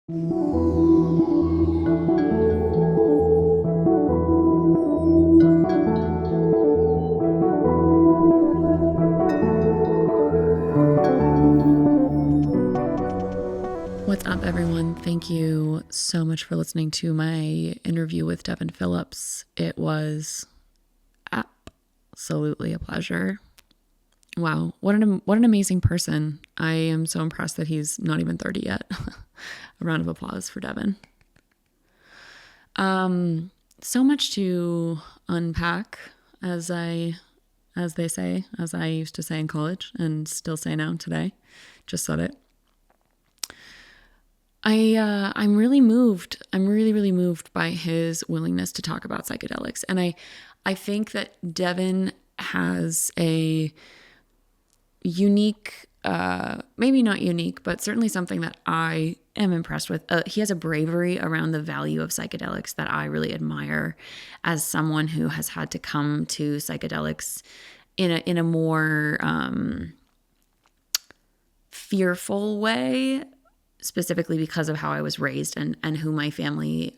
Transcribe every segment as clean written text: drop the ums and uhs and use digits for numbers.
What's up, everyone? Thank you so much for listening to my interview with Devon Phillips. It was absolutely a pleasure. Wow, what an amazing person. I am so impressed that he's not even 30 yet. A round of applause for Devon. So much to unpack, as I used to say in college and still say now today. Just said it. I'm really moved. I'm really moved by his willingness to talk about psychedelics. And I think that Devon has a unique, maybe not unique, but certainly something that I am impressed with. He has a bravery around the value of psychedelics that I really admire as someone who has had to come to psychedelics in a more fearful way, specifically because of how I was raised and who my family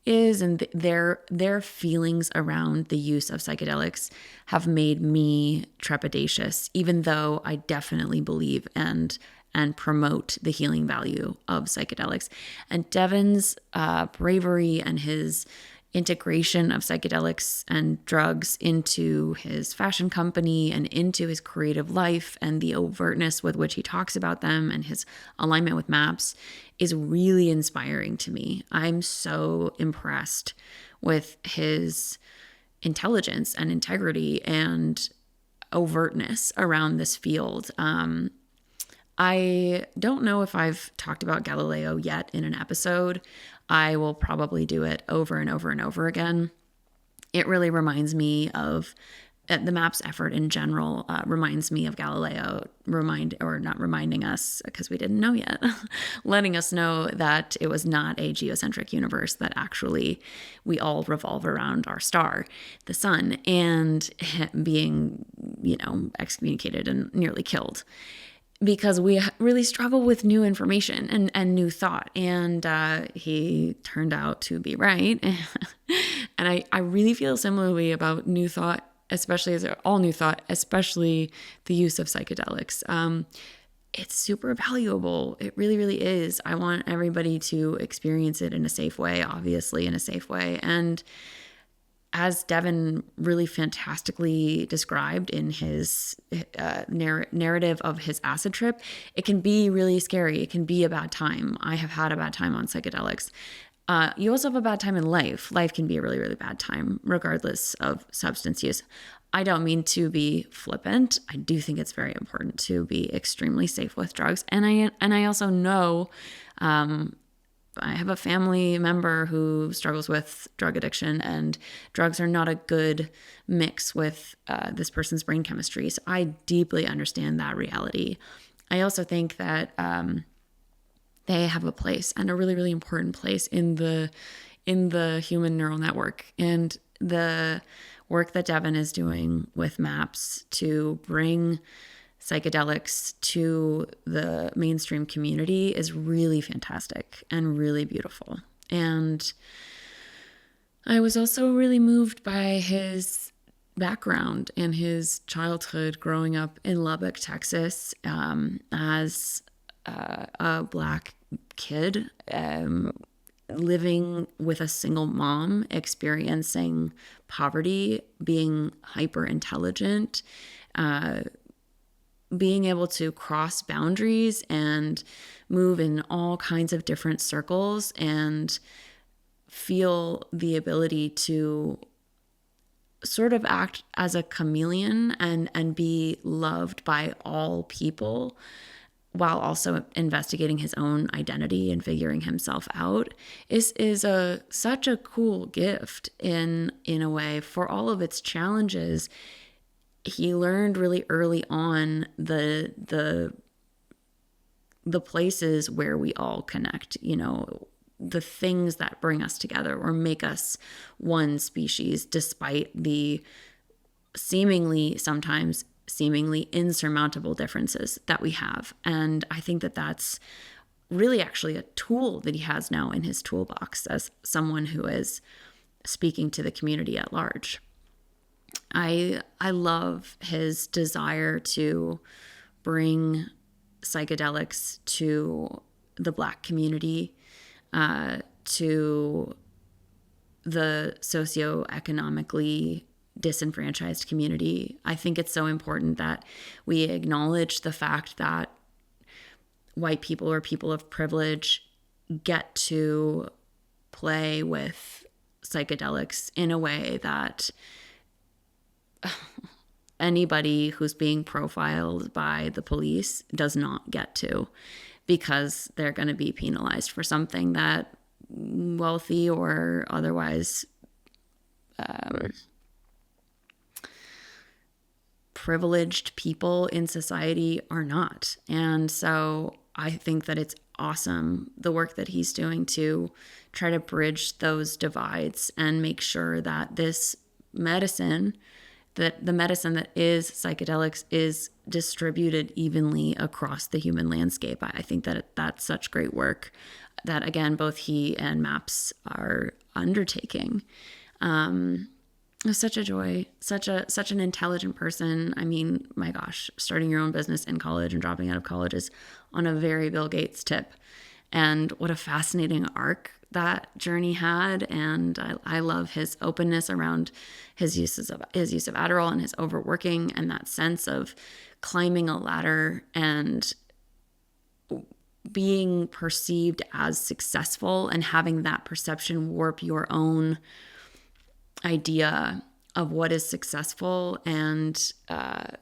is, and their feelings around the use of psychedelics have made me trepidatious, even though I definitely believe and promote the healing value of psychedelics. And Devon's bravery and his integration of psychedelics and drugs into his fashion company and into his creative life, and the overtness with which he talks about them and his alignment with MAPS is really inspiring to me. I'm so impressed with his intelligence and integrity and overtness around this field. I don't know if I've talked about Galileo yet in an episode. I will probably do it over and over and over again. It really reminds me of the MAPS effort in general, reminds me of Galileo, not reminding us because we didn't know yet, letting us know that it was not a geocentric universe, that actually we all revolve around our star, the sun, and being, excommunicated and nearly killed, because we really struggle with new information and new thought. And he turned out to be right. And I really feel similarly about new thought, especially as all new thought, especially the use of psychedelics. It's super valuable. It really, really is. I want everybody to experience it in a safe way, obviously in a safe way. And as Devon really fantastically described in his narrative of his acid trip, it can be really scary. It can be a bad time. I have had a bad time on psychedelics. You also have a bad time in life. Life can be a really, really bad time, regardless of substance use. I don't mean to be flippant. I do think it's very important to be extremely safe with drugs. And I also know, I have a family member who struggles with drug addiction, and drugs are not a good mix with this person's brain chemistry. So I deeply understand that reality. I also think that they have a place, and a really, really important place in the human neural network. And the work that Devon is doing with MAPS to bring psychedelics to the mainstream community is really fantastic and really beautiful. And I was also really moved by his background and his childhood growing up in Lubbock, Texas, as a Black kid, living with a single mom, experiencing poverty, being hyper intelligent, being able to cross boundaries and move in all kinds of different circles and feel the ability to sort of act as a chameleon and be loved by all people, while also investigating his own identity and figuring himself out, is such a cool gift in a way. For all of its challenges, he learned really early on the places where we all connect, the things that bring us together or make us one species, despite the seemingly insurmountable differences that we have. And I think that that's really actually a tool that he has now in his toolbox as someone who is speaking to the community at large. I love his desire to bring psychedelics to the Black community, to the socioeconomically disenfranchised community. I think it's so important that we acknowledge the fact that white people or people of privilege get to play with psychedelics in a way that anybody who's being profiled by the police does not get to, because they're going to be penalized for something that wealthy or otherwise privileged people in society are not. And so I think that it's awesome, the work that he's doing to try to bridge those divides and make sure that this medicine, that the medicine that is psychedelics, is distributed evenly across the human landscape. I think that that's such great work that, again, both he and MAPS are undertaking. It was such a joy, such an intelligent person. I mean, my gosh, starting your own business in college and dropping out of college is on a very Bill Gates tip. And what a fascinating arc that journey had. And I love his openness around his use of Adderall and his overworking, and that sense of climbing a ladder and being perceived as successful and having that perception warp your own idea of what is successful, and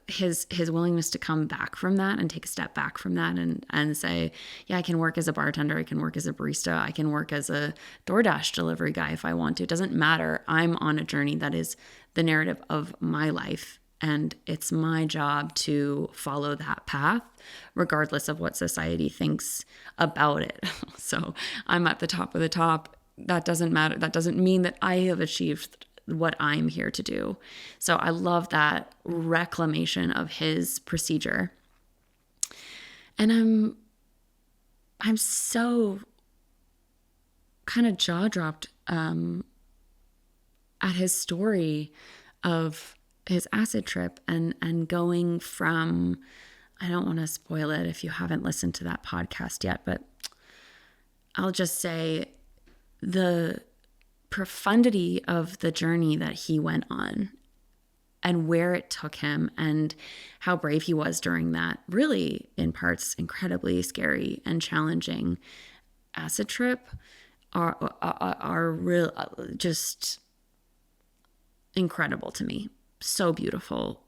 his willingness to come back from that and take a step back from that and say, yeah, I can work as a bartender, I can work as a barista, I can work as a DoorDash delivery guy if I want to. It doesn't matter. I'm on a journey that is the narrative of my life, and it's my job to follow that path regardless of what society thinks about it. So I'm at the top of the top. That doesn't matter. That doesn't mean that I have achieved what I'm here to do. So I love that reclamation of his procedure. And I'm so kind of jaw-dropped at his story of his acid trip and going from, I don't want to spoil it if you haven't listened to that podcast yet, but I'll just say the profundity of the journey that he went on and where it took him and how brave he was during that really, in parts, incredibly scary and challenging acid trip are real, just incredible to me. So beautiful,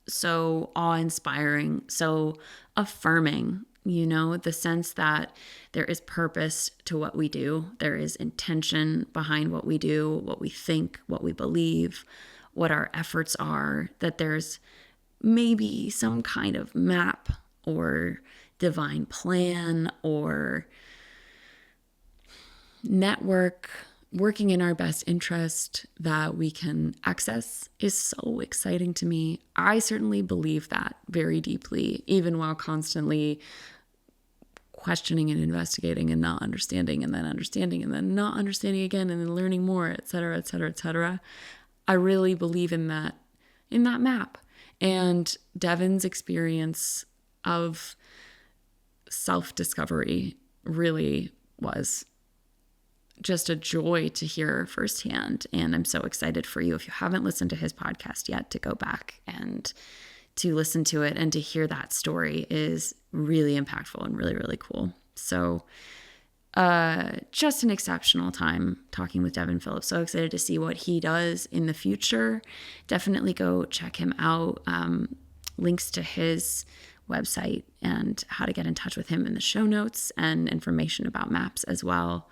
so awe-inspiring, so affirming. You know, the sense that there is purpose to what we do. There is intention behind what we do, what we think, what we believe, what our efforts are, that there's maybe some kind of map or divine plan or network working in our best interest that we can access is so exciting to me. I certainly believe that very deeply, even while constantly questioning and investigating and not understanding and then understanding and then not understanding again and then learning more, et cetera, et cetera, et cetera. I really believe in that map. And Devon's experience of self-discovery really was just a joy to hear firsthand. And I'm so excited for you, if you haven't listened to his podcast yet, to go back and to listen to it, and to hear that story is really impactful and really, really cool. So just an exceptional time talking with Devon Phillips. So excited to see what he does in the future. Definitely go check him out. Links to his website and how to get in touch with him in the show notes, and information about MAPS as well.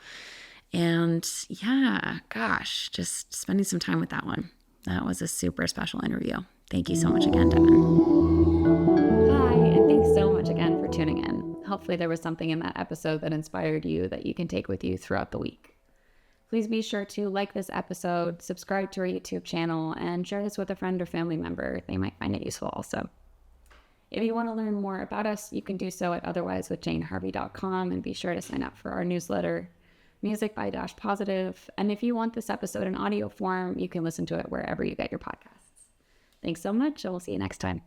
And yeah, gosh, just spending some time with that one. That was a super special interview. Thank you so much again, Devon. Hi, and thanks so much again for tuning in. Hopefully there was something in that episode that inspired you that you can take with you throughout the week. Please be sure to like this episode, subscribe to our YouTube channel, and share this with a friend or family member. They might find it useful also. If you want to learn more about us, you can do so at otherwisewithjaneharvey.com, and be sure to sign up for our newsletter, Music by Dash Positive. And if you want this episode in audio form, you can listen to it wherever you get your podcasts. Thanks so much, and we'll see you next time.